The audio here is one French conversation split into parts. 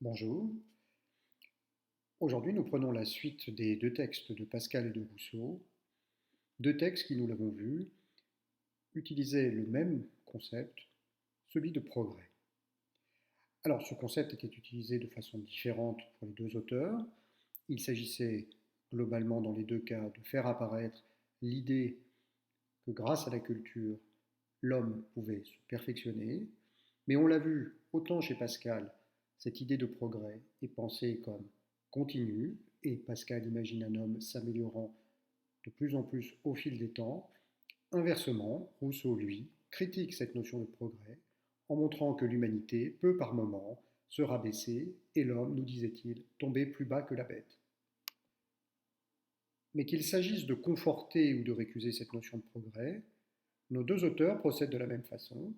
Bonjour. Aujourd'hui, nous prenons la suite des deux textes de Pascal et de Rousseau, deux textes qui, nous l'avons vu, utilisaient le même concept, celui de progrès. Alors, ce concept était utilisé de façon différente pour les deux auteurs. Il s'agissait globalement dans les deux cas de faire apparaître l'idée que grâce à la culture, l'homme pouvait se perfectionner, mais on l'a vu autant chez Pascal, cette idée de progrès est pensée comme continue, et Pascal imagine un homme s'améliorant de plus en plus au fil des temps. Inversement, Rousseau, lui, critique cette notion de progrès en montrant que l'humanité peut par moments se rabaisser et l'homme, nous disait-il, tomber plus bas que la bête. Mais qu'il s'agisse de conforter ou de récuser cette notion de progrès, nos deux auteurs procèdent de la même façon.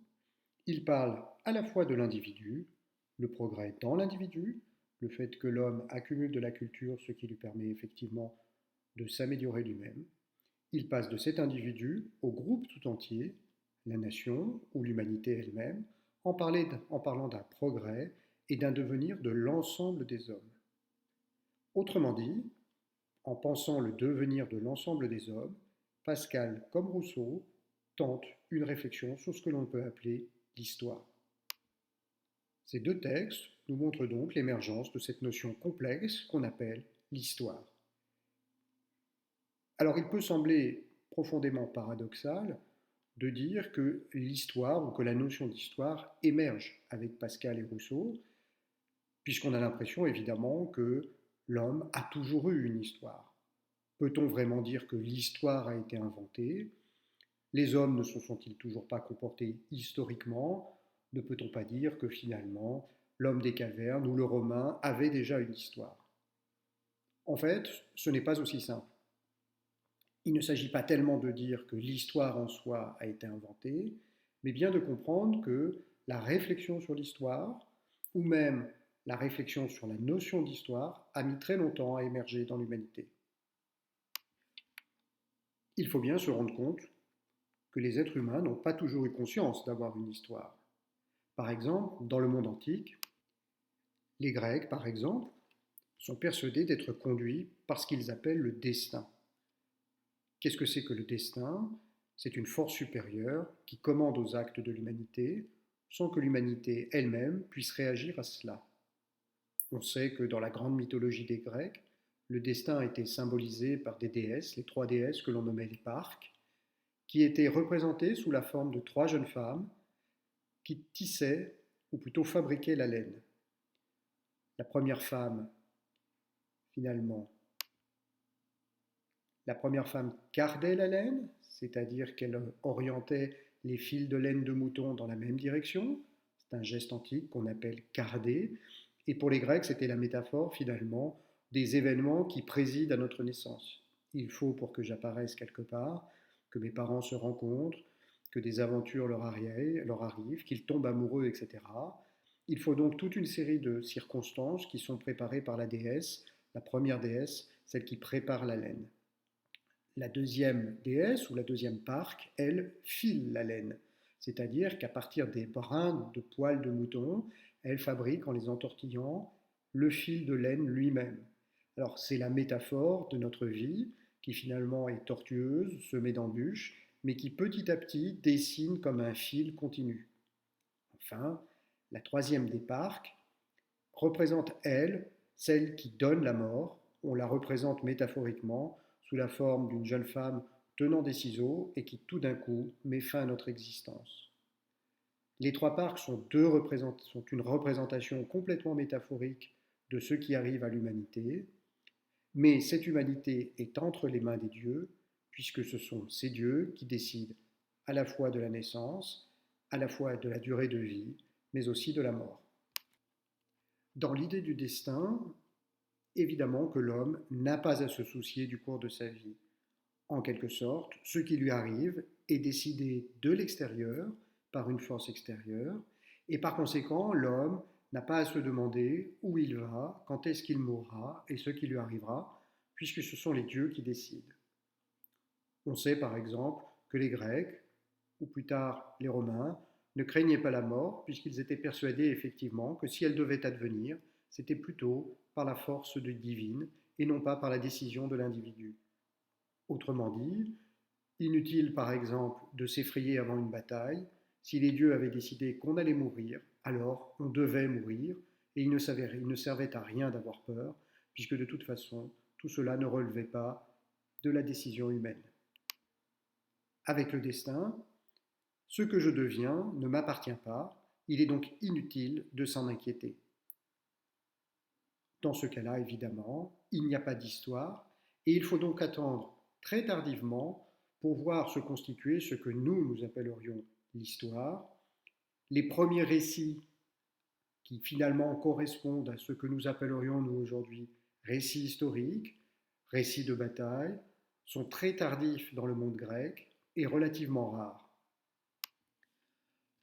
Ils parlent à la fois de l'individu, le progrès dans l'individu, le fait que l'homme accumule de la culture, ce qui lui permet effectivement de s'améliorer lui-même. Il passe de cet individu au groupe tout entier, la nation ou l'humanité elle-même, en parlant d'un progrès et d'un devenir de l'ensemble des hommes. Autrement dit, en pensant le devenir de l'ensemble des hommes, Pascal, comme Rousseau, tente une réflexion sur ce que l'on peut appeler l'histoire. Ces deux textes nous montrent donc l'émergence de cette notion complexe qu'on appelle l'histoire. Alors il peut sembler profondément paradoxal de dire que l'histoire ou que la notion d'histoire émerge avec Pascal et Rousseau, puisqu'on a l'impression évidemment que l'homme a toujours eu une histoire. Peut-on vraiment dire que l'histoire a été inventée? Les hommes ne se sont-ils toujours pas comportés historiquement? Ne peut-on pas dire que finalement l'homme des cavernes ou le Romain avait déjà une histoire? En fait, ce n'est pas aussi simple. Il ne s'agit pas tellement de dire que l'histoire en soi a été inventée, mais bien de comprendre que la réflexion sur l'histoire, ou même la réflexion sur la notion d'histoire, a mis très longtemps à émerger dans l'humanité. Il faut bien se rendre compte que les êtres humains n'ont pas toujours eu conscience d'avoir une histoire. Par exemple, dans le monde antique, les Grecs, par exemple, sont persuadés d'être conduits par ce qu'ils appellent le destin. Qu'est-ce que c'est que le destin? C'est une force supérieure qui commande aux actes de l'humanité sans que l'humanité elle-même puisse réagir à cela. On sait que dans la grande mythologie des Grecs, le destin a été symbolisé par des déesses, les trois déesses que l'on nommait les Parques, qui étaient représentées sous la forme de trois jeunes femmes qui tissaient, ou plutôt fabriquaient la laine. La première femme, finalement, la première femme cardait la laine, c'est-à-dire qu'elle orientait les fils de laine de mouton dans la même direction. C'est un geste antique qu'on appelle carder. Et pour les Grecs, c'était la métaphore finalement des événements qui président à notre naissance. Il faut, pour que j'apparaisse quelque part, que mes parents se rencontrent, que des aventures leur arrivent, qu'ils tombent amoureux, etc. Il faut donc toute une série de circonstances qui sont préparées par la déesse, la première déesse, celle qui prépare la laine. La deuxième déesse ou la deuxième Parque, elle, file la laine. C'est-à-dire qu'à partir des brins de poils de mouton, elle fabrique, en les entortillant, le fil de laine lui-même. Alors c'est la métaphore de notre vie qui finalement est tortueuse, semée d'embûches, mais qui petit à petit dessine comme un fil continu. Enfin, la troisième des Parques représente, elle, celle qui donne la mort. On la représente métaphoriquement sous la forme d'une jeune femme tenant des ciseaux et qui tout d'un coup met fin à notre existence. Les trois parcs sont une représentation complètement métaphorique de ce qui arrive à l'humanité, mais cette humanité est entre les mains des dieux, puisque ce sont ces dieux qui décident à la fois de la naissance, à la fois de la durée de vie, mais aussi de la mort. Dans l'idée du destin, évidemment que l'homme n'a pas à se soucier du cours de sa vie. En quelque sorte, ce qui lui arrive est décidé de l'extérieur, par une force extérieure, et par conséquent, l'homme n'a pas à se demander où il va, quand est-ce qu'il mourra et ce qui lui arrivera, puisque ce sont les dieux qui décident. On sait par exemple que les Grecs, ou plus tard les Romains, ne craignaient pas la mort, puisqu'ils étaient persuadés effectivement que si elle devait advenir, c'était plutôt par la force divine et non pas par la décision de l'individu. Autrement dit, inutile par exemple de s'effrayer avant une bataille, si les dieux avaient décidé qu'on allait mourir, alors on devait mourir, et il ne servait à rien d'avoir peur, puisque de toute façon, tout cela ne relevait pas de la décision humaine. Avec le destin, ce que je deviens ne m'appartient pas, il est donc inutile de s'en inquiéter. Dans ce cas-là, évidemment, il n'y a pas d'histoire, et il faut donc attendre très tardivement pour voir se constituer ce que nous appellerions l'histoire. Les premiers récits qui finalement correspondent à ce que nous appellerions nous aujourd'hui récits historiques, récits de bataille, sont très tardifs dans le monde grec et relativement rares.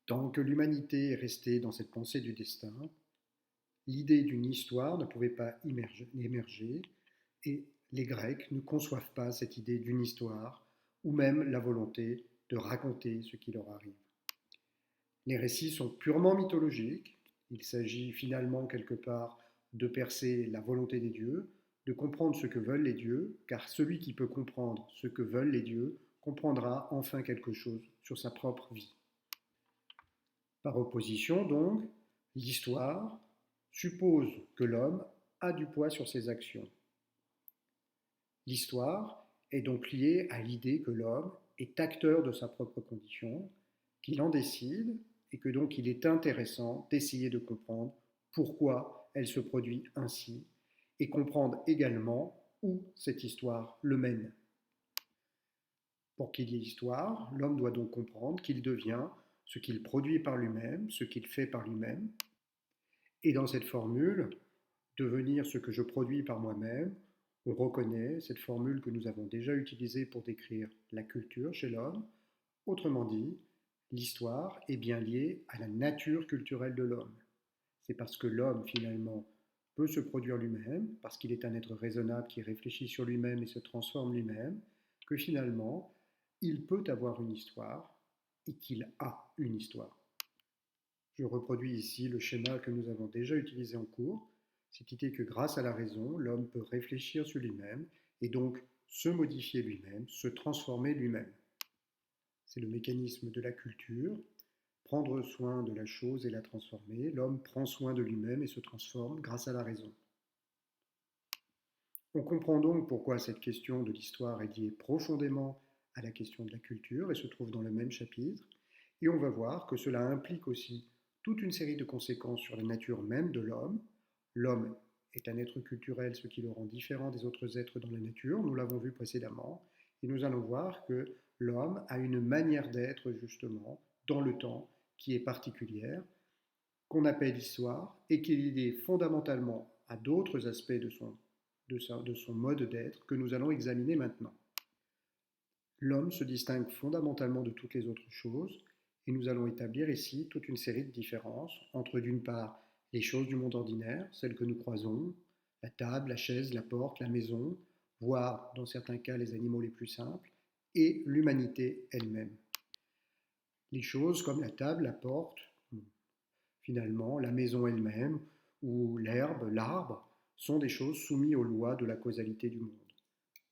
Tant que l'humanité est restée dans cette pensée du destin, l'idée d'une histoire ne pouvait pas émerger et les Grecs ne conçoivent pas cette idée d'une histoire ou même la volonté de raconter ce qui leur arrive. Les récits sont purement mythologiques, il s'agit finalement quelque part de percer la volonté des dieux, de comprendre ce que veulent les dieux, car celui qui peut comprendre ce que veulent les dieux comprendra enfin quelque chose sur sa propre vie. Par opposition donc, l'histoire suppose que l'homme a du poids sur ses actions. L'histoire est donc liée à l'idée que l'homme est acteur de sa propre condition, qu'il en décide et que donc il est intéressant d'essayer de comprendre pourquoi elle se produit ainsi et comprendre également où cette histoire le mène. Pour qu'il y ait histoire, l'homme doit donc comprendre qu'il devient ce qu'il produit par lui-même, ce qu'il fait par lui-même. Et dans cette formule, devenir ce que je produis par moi-même, on reconnaît cette formule que nous avons déjà utilisée pour décrire la culture chez l'homme. Autrement dit, l'histoire est bien liée à la nature culturelle de l'homme. C'est parce que l'homme, finalement, peut se produire lui-même, parce qu'il est un être raisonnable qui réfléchit sur lui-même et se transforme lui-même, que finalement, il peut avoir une histoire et qu'il a une histoire. Je reproduis ici le schéma que nous avons déjà utilisé en cours, cette idée que grâce à la raison, l'homme peut réfléchir sur lui-même et donc se modifier lui-même, se transformer lui-même. C'est le mécanisme de la culture, prendre soin de la chose et la transformer. L'homme prend soin de lui-même et se transforme grâce à la raison. On comprend donc pourquoi cette question de l'histoire est liée profondément à la question de la culture et se trouve dans le même chapitre, et on va voir que cela implique aussi toute une série de conséquences sur la nature même de l'homme. L'homme est un être culturel, ce qui le rend différent des autres êtres dans la nature, nous l'avons vu précédemment, et nous allons voir que l'homme a une manière d'être justement dans le temps qui est particulière, qu'on appelle histoire, et qui est liée fondamentalement à d'autres aspects de son mode d'être que nous allons examiner maintenant. L'homme se distingue fondamentalement de toutes les autres choses, et nous allons établir ici toute une série de différences entre d'une part les choses du monde ordinaire, celles que nous croisons, la table, la chaise, la porte, la maison, voire dans certains cas les animaux les plus simples, et l'humanité elle-même. Les choses comme la table, la porte, finalement la maison elle-même, ou l'herbe, l'arbre, sont des choses soumises aux lois de la causalité du monde.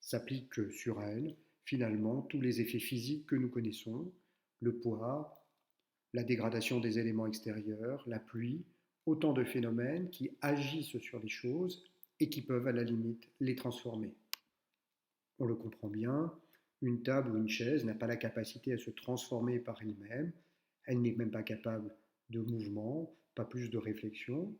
S'appliquent sur elles, finalement, tous les effets physiques que nous connaissons, le poids, la dégradation des éléments extérieurs, la pluie, autant de phénomènes qui agissent sur les choses et qui peuvent à la limite les transformer. On le comprend bien, une table ou une chaise n'a pas la capacité à se transformer par elle-même, elle n'est même pas capable de mouvement, pas plus de réflexion.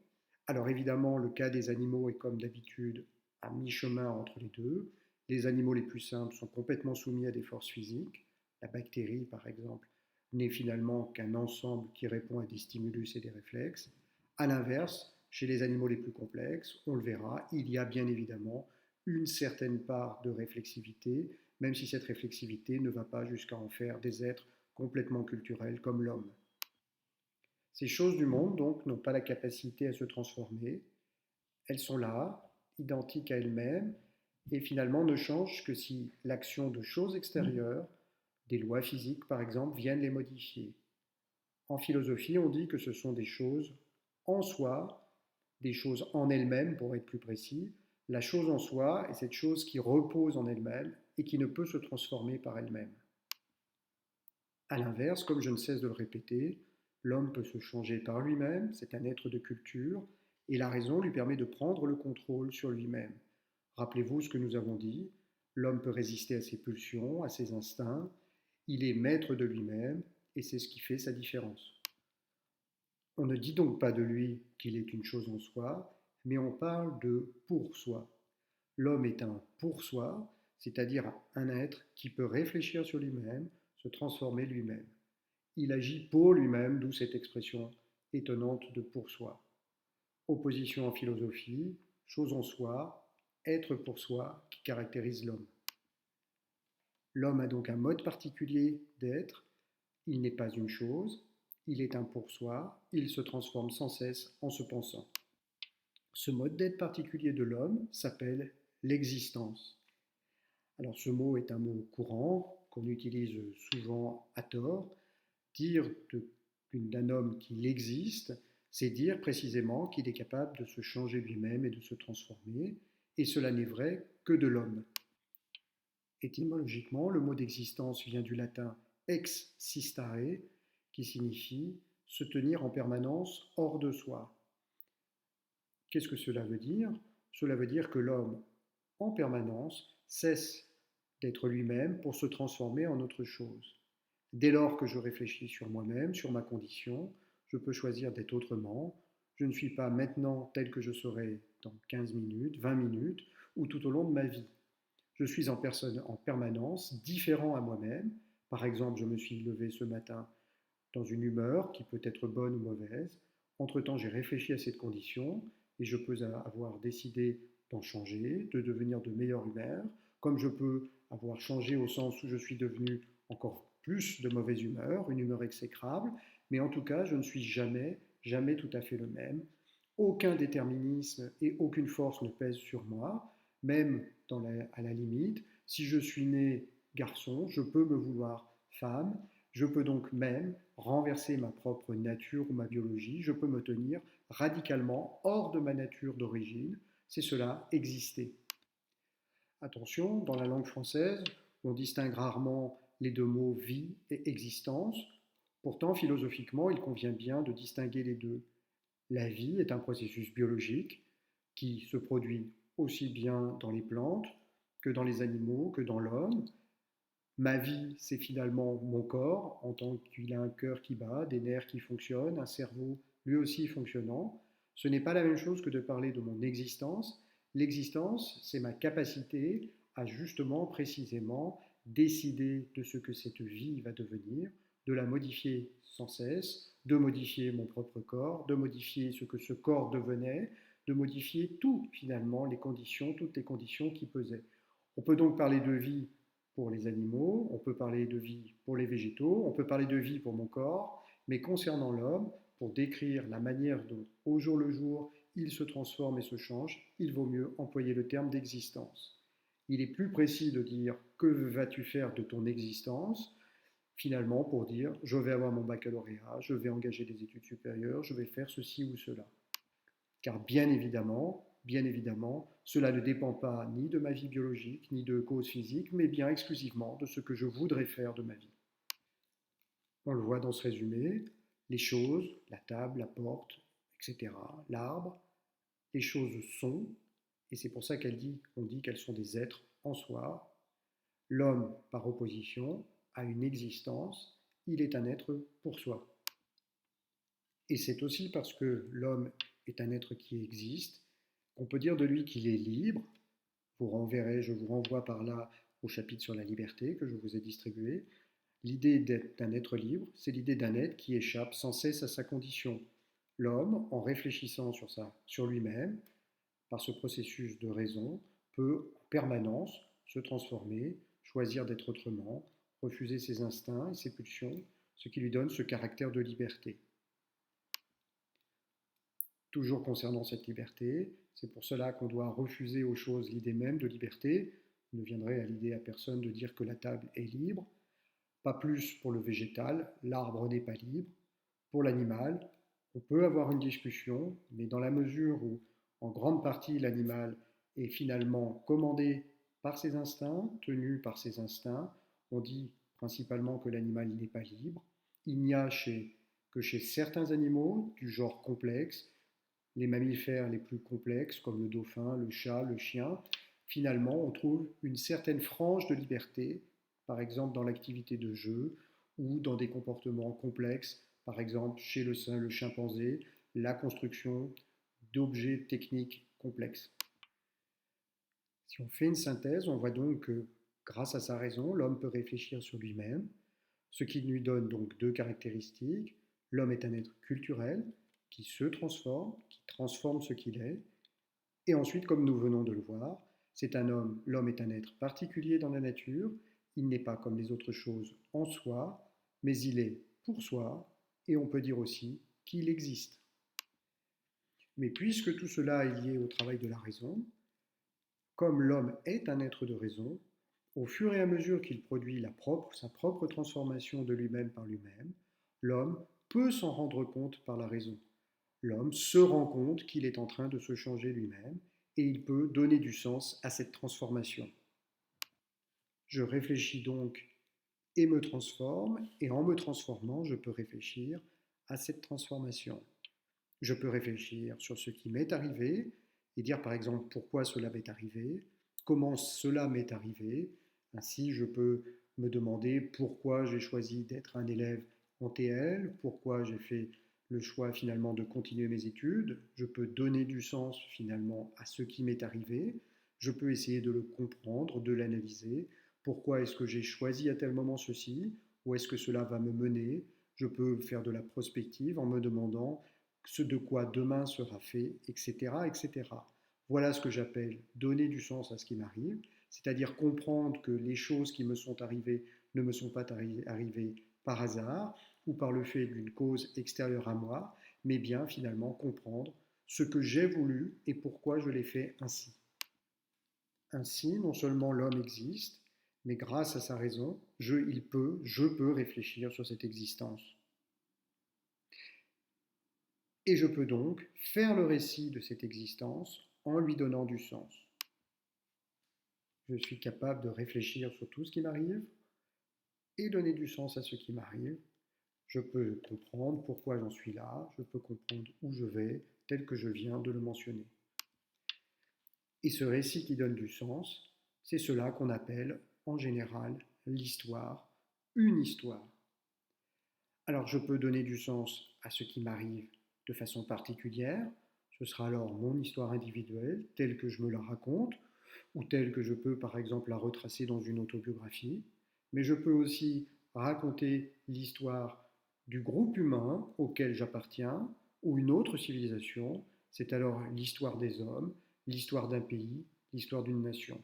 Alors évidemment, le cas des animaux est comme d'habitude à mi-chemin entre les deux. Les animaux les plus simples sont complètement soumis à des forces physiques. La bactérie, par exemple, n'est finalement qu'un ensemble qui répond à des stimulus et des réflexes. A l'inverse, chez les animaux les plus complexes, on le verra, il y a bien évidemment une certaine part de réflexivité, même si cette réflexivité ne va pas jusqu'à en faire des êtres complètement culturels comme l'homme. Ces choses du monde, donc, n'ont pas la capacité à se transformer. Elles sont là, identiques à elles-mêmes, et finalement ne changent que si l'action de choses extérieures, des lois physiques par exemple, viennent les modifier. En philosophie, on dit que ce sont des choses en soi, des choses en elles-mêmes, pour être plus précis. La chose en soi est cette chose qui repose en elle-même et qui ne peut se transformer par elle-même. A l'inverse, comme je ne cesse de le répéter, l'homme peut se changer par lui-même, c'est un être de culture, et la raison lui permet de prendre le contrôle sur lui-même. Rappelez-vous ce que nous avons dit, l'homme peut résister à ses pulsions, à ses instincts, il est maître de lui-même, et c'est ce qui fait sa différence. On ne dit donc pas de lui qu'il est une chose en soi, mais on parle de pour soi. L'homme est un pour soi, c'est-à-dire un être qui peut réfléchir sur lui-même, se transformer lui-même. Il agit pour lui-même, d'où cette expression étonnante de pour soi. Opposition en philosophie, chose en soi, être pour soi qui caractérise l'homme. L'homme a donc un mode particulier d'être, il n'est pas une chose, il est un pour soi, il se transforme sans cesse en se pensant. Ce mode d'être particulier de l'homme s'appelle l'existence. Alors ce mot est un mot courant qu'on utilise souvent à tort. Dire d'un homme qu'il existe, c'est dire précisément qu'il est capable de se changer lui-même et de se transformer, et cela n'est vrai que de l'homme. Étymologiquement, le mot d'existence vient du latin ex sistare, qui signifie se tenir en permanence hors de soi. Qu'est-ce que cela veut dire? Cela veut dire que l'homme, en permanence, cesse d'être lui-même pour se transformer en autre chose. Dès lors que je réfléchis sur moi-même, sur ma condition, je peux choisir d'être autrement. Je ne suis pas maintenant tel que je serai dans 15 minutes, 20 minutes ou tout au long de ma vie. Je suis en personne en permanence, différent à moi-même. Par exemple, je me suis levé ce matin dans une humeur qui peut être bonne ou mauvaise. Entre-temps, j'ai réfléchi à cette condition et je peux avoir décidé d'en changer, de devenir de meilleure humeur, comme je peux avoir changé au sens où je suis devenu encore plus de mauvaise humeur, une humeur exécrable, mais en tout cas, je ne suis jamais, jamais tout à fait le même. Aucun déterminisme et aucune force ne pèsent sur moi, même à la limite. Si je suis né garçon, je peux me vouloir femme, je peux donc même renverser ma propre nature ou ma biologie, je peux me tenir radicalement hors de ma nature d'origine, c'est cela, exister. Attention, dans la langue française, on distingue rarement les deux mots vie et existence. Pourtant, philosophiquement, il convient bien de distinguer les deux. La vie est un processus biologique qui se produit aussi bien dans les plantes que dans les animaux, que dans l'homme. Ma vie, c'est finalement mon corps, en tant qu'il a un cœur qui bat, des nerfs qui fonctionnent, un cerveau lui aussi fonctionnant. Ce n'est pas la même chose que de parler de mon existence. L'existence, c'est ma capacité à justement, précisément, décider de ce que cette vie va devenir, de la modifier sans cesse, de modifier mon propre corps, de modifier ce que ce corps devenait, de modifier tout, finalement, toutes les conditions qui pesaient. On peut donc parler de vie pour les animaux, on peut parler de vie pour les végétaux, on peut parler de vie pour mon corps, mais concernant l'homme, pour décrire la manière dont, au jour le jour, il se transforme et se change, il vaut mieux employer le terme d'existence. Il est plus précis de dire que vas-tu faire de ton existence, finalement pour dire je vais avoir mon baccalauréat, je vais engager des études supérieures, je vais faire ceci ou cela. Car bien évidemment, cela ne dépend pas ni de ma vie biologique, ni de causes physiques, mais bien exclusivement de ce que je voudrais faire de ma vie. On le voit dans ce résumé, les choses, la table, la porte, etc., l'arbre, les choses sont, et c'est pour ça qu'on dit qu'elles sont des êtres en soi. L'homme, par opposition, a une existence, il est un être pour soi. Et c'est aussi parce que l'homme est un être qui existe qu'on peut dire de lui qu'il est libre. Je vous renvoie par là au chapitre sur la liberté que je vous ai distribué. L'idée d'un être libre, c'est l'idée d'un être qui échappe sans cesse à sa condition. L'homme, en réfléchissant sur lui-même, par ce processus de raison, peut en permanence se transformer, choisir d'être autrement, refuser ses instincts et ses pulsions, ce qui lui donne ce caractère de liberté. Toujours concernant cette liberté, c'est pour cela qu'on doit refuser aux choses l'idée même de liberté. Il ne viendrait à l'idée à personne de dire que la table est libre. Pas plus pour le végétal, l'arbre n'est pas libre. Pour l'animal, On peut avoir une discussion, mais dans la mesure où, en grande partie, l'animal est finalement commandé par ses instincts, tenu par ses instincts, on dit principalement que l'animal n'est pas libre. Il n'y a que chez certains animaux du genre complexe, les mammifères les plus complexes comme le dauphin, le chat, le chien, finalement on trouve une certaine frange de liberté, par exemple dans l'activité de jeu ou dans des comportements complexes, par exemple chez le chimpanzé, la construction d'objets techniques complexes. Si on fait une synthèse, on voit donc que grâce à sa raison, l'homme peut réfléchir sur lui-même, ce qui lui donne donc deux caractéristiques. L'homme est un être culturel qui se transforme, qui transforme ce qu'il est. Et ensuite, comme nous venons de le voir, l'homme est un être particulier dans la nature. Il n'est pas comme les autres choses en soi, mais il est pour soi, et on peut dire aussi qu'il existe. Mais puisque tout cela est lié au travail de la raison, comme l'homme est un être de raison, au fur et à mesure qu'il produit sa propre transformation de lui-même par lui-même, l'homme peut s'en rendre compte par la raison. L'homme se rend compte qu'il est en train de se changer lui-même et il peut donner du sens à cette transformation. Je réfléchis donc et me transforme, et en me transformant, je peux réfléchir à cette transformation. Je peux réfléchir sur ce qui m'est arrivé et dire par exemple pourquoi cela m'est arrivé, comment cela m'est arrivé. Ainsi, je peux me demander pourquoi j'ai choisi d'être un élève en TL, pourquoi j'ai fait le choix finalement de continuer mes études. Je peux donner du sens finalement à ce qui m'est arrivé. Je peux essayer de le comprendre, de l'analyser. Pourquoi est-ce que j'ai choisi à tel moment ceci? Où est-ce que cela va me mener? Je peux faire de la prospective en me demandant ce de quoi demain sera fait, etc., etc. Voilà ce que j'appelle donner du sens à ce qui m'arrive, c'est-à-dire comprendre que les choses qui me sont arrivées ne me sont pas arrivées par hasard ou par le fait d'une cause extérieure à moi, mais bien finalement comprendre ce que j'ai voulu et pourquoi je l'ai fait ainsi. Ainsi, non seulement l'homme existe, mais grâce à sa raison, je peux réfléchir sur cette existence. Et je peux donc faire le récit de cette existence en lui donnant du sens. Je suis capable de réfléchir sur tout ce qui m'arrive et donner du sens à ce qui m'arrive. Je peux comprendre pourquoi j'en suis là, je peux comprendre où je vais, tel que je viens de le mentionner. Et ce récit qui donne du sens, c'est cela qu'on appelle en général l'histoire, une histoire. Alors je peux donner du sens à ce qui m'arrive de façon particulière, ce sera alors mon histoire individuelle, telle que je me la raconte, ou telle que je peux par exemple la retracer dans une autobiographie, mais je peux aussi raconter l'histoire du groupe humain auquel j'appartiens, ou une autre civilisation, c'est alors l'histoire des hommes, l'histoire d'un pays, l'histoire d'une nation.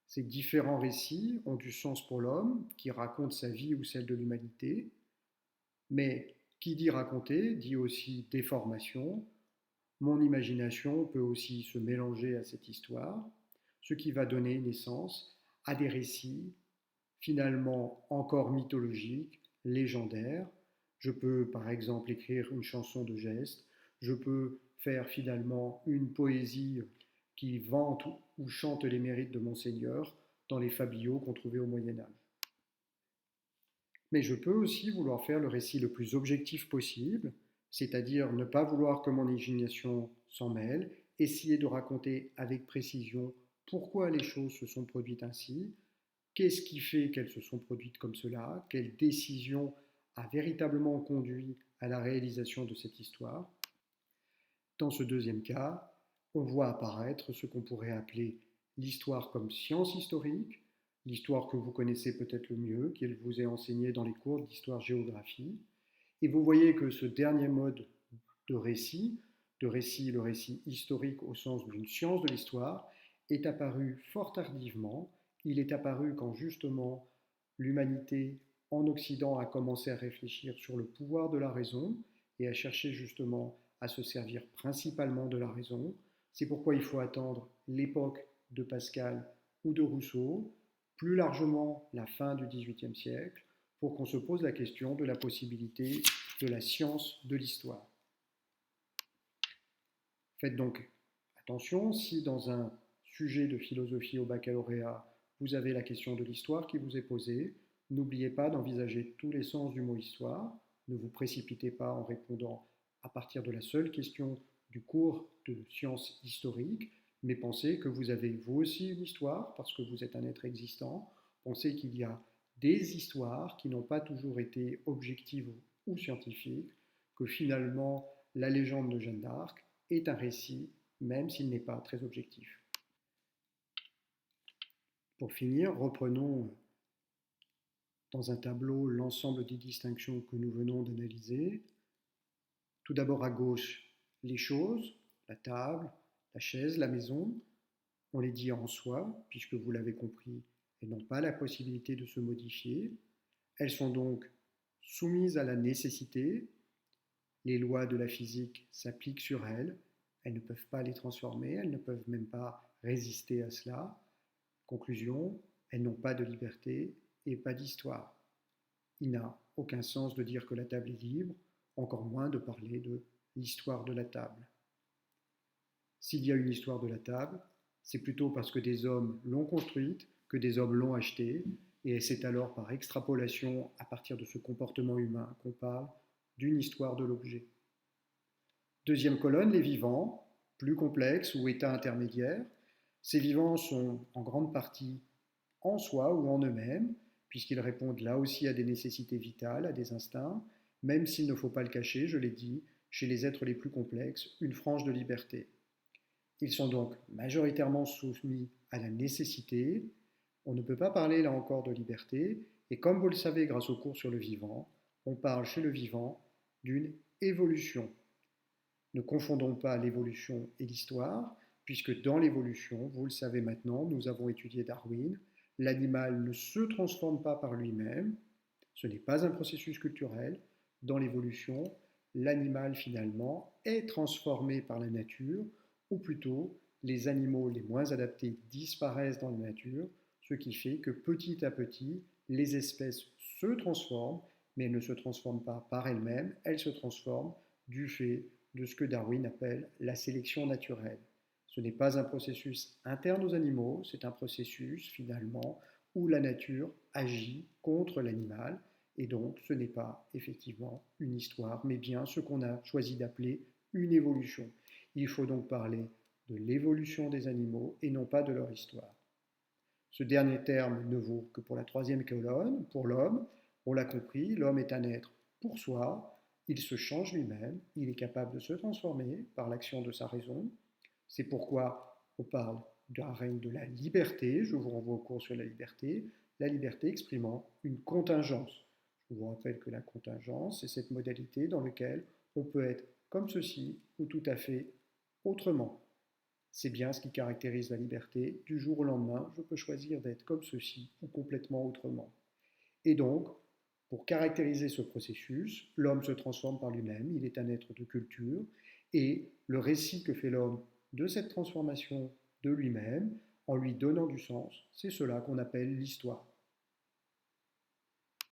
Ces différents récits ont du sens pour l'homme qui raconte sa vie ou celle de l'humanité, mais qui dit raconter dit aussi déformation. Mon imagination peut aussi se mélanger à cette histoire, ce qui va donner naissance à des récits finalement encore mythologiques, légendaires. Je peux par exemple écrire une chanson de geste, je peux faire finalement une poésie qui vante ou chante les mérites de Monseigneur dans les fabliaux qu'on trouvait au Moyen Âge. Mais je peux aussi vouloir faire le récit le plus objectif possible, c'est-à-dire ne pas vouloir que mon imagination s'en mêle, essayer de raconter avec précision pourquoi les choses se sont produites ainsi, qu'est-ce qui fait qu'elles se sont produites comme cela, quelle décision a véritablement conduit à la réalisation de cette histoire. Dans ce deuxième cas, on voit apparaître ce qu'on pourrait appeler l'histoire comme science historique, l'histoire que vous connaissez peut-être le mieux, qu'elle vous est enseignée dans les cours d'histoire-géographie. Et vous voyez que ce dernier mode de récit, le récit historique au sens d'une science de l'histoire, est apparu fort tardivement. Il est apparu quand justement l'humanité en Occident a commencé à réfléchir sur le pouvoir de la raison et à chercher justement à se servir principalement de la raison. C'est pourquoi il faut attendre l'époque de Pascal ou de Rousseau, plus largement la fin du XVIIIe siècle, pour qu'on se pose la question de la possibilité de la science de l'histoire. Faites donc attention, si dans un sujet de philosophie au baccalauréat, vous avez la question de l'histoire qui vous est posée, n'oubliez pas d'envisager tous les sens du mot histoire. Ne vous précipitez pas en répondant à partir de la seule question du cours de sciences historiques, mais pensez que vous avez vous aussi une histoire parce que vous êtes un être existant. Pensez qu'il y a des histoires qui n'ont pas toujours été objectives ou scientifiques, que finalement la légende de Jeanne d'Arc est un récit, même s'il n'est pas très objectif. Pour finir, reprenons dans un tableau l'ensemble des distinctions que nous venons d'analyser. Tout d'abord à gauche, les choses, la table, la chaise, la maison. On les dit en soi, puisque vous l'avez compris, elles n'ont pas la possibilité de se modifier. Elles sont donc soumises à la nécessité. Les lois de la physique s'appliquent sur elles. Elles ne peuvent pas les transformer, elles ne peuvent même pas résister à cela. Conclusion, elles n'ont pas de liberté et pas d'histoire. Il n'a aucun sens de dire que la table est libre, encore moins de parler de l'histoire de la table. S'il y a une histoire de la table, c'est plutôt parce que des hommes l'ont construite, que des hommes l'ont achetée, et c'est alors par extrapolation, à partir de ce comportement humain, qu'on parle d'une histoire de l'objet. Deuxième colonne, les vivants, plus complexes ou états intermédiaires. Ces vivants sont en grande partie en soi ou en eux-mêmes, puisqu'ils répondent là aussi à des nécessités vitales, à des instincts, même s'il ne faut pas le cacher, je l'ai dit, chez les êtres les plus complexes, une frange de liberté. Ils sont donc majoritairement soumis à la nécessité. On ne peut pas parler là encore de liberté, et comme vous le savez grâce au cours sur le vivant, on parle chez le vivant d'une évolution. Ne confondons pas l'évolution et l'histoire, puisque dans l'évolution, vous le savez maintenant, nous avons étudié Darwin, l'animal ne se transforme pas par lui-même, ce n'est pas un processus culturel. Dans l'évolution, l'animal finalement est transformé par la nature, ou plutôt les animaux les moins adaptés disparaissent dans la nature, ce qui fait que petit à petit, les espèces se transforment, mais elles ne se transforment pas par elles-mêmes, elles se transforment du fait de ce que Darwin appelle la sélection naturelle. Ce n'est pas un processus interne aux animaux, c'est un processus finalement où la nature agit contre l'animal, et donc ce n'est pas effectivement une histoire, mais bien ce qu'on a choisi d'appeler une évolution. Il faut donc parler de l'évolution des animaux et non pas de leur histoire. Ce dernier terme ne vaut que pour la troisième colonne, pour l'homme. On l'a compris, l'homme est un être pour soi, il se change lui-même, il est capable de se transformer par l'action de sa raison. C'est pourquoi on parle d'un règne de la liberté, je vous renvoie au cours sur la liberté exprimant une contingence. Je vous rappelle que la contingence, c'est cette modalité dans laquelle on peut être comme ceci ou tout à fait autrement. C'est bien ce qui caractérise la liberté. Du jour au lendemain, je peux choisir d'être comme ceci ou complètement autrement. Et donc, pour caractériser ce processus, l'homme se transforme par lui-même, il est un être de culture, et le récit que fait l'homme de cette transformation de lui-même, en lui donnant du sens, c'est cela qu'on appelle l'histoire.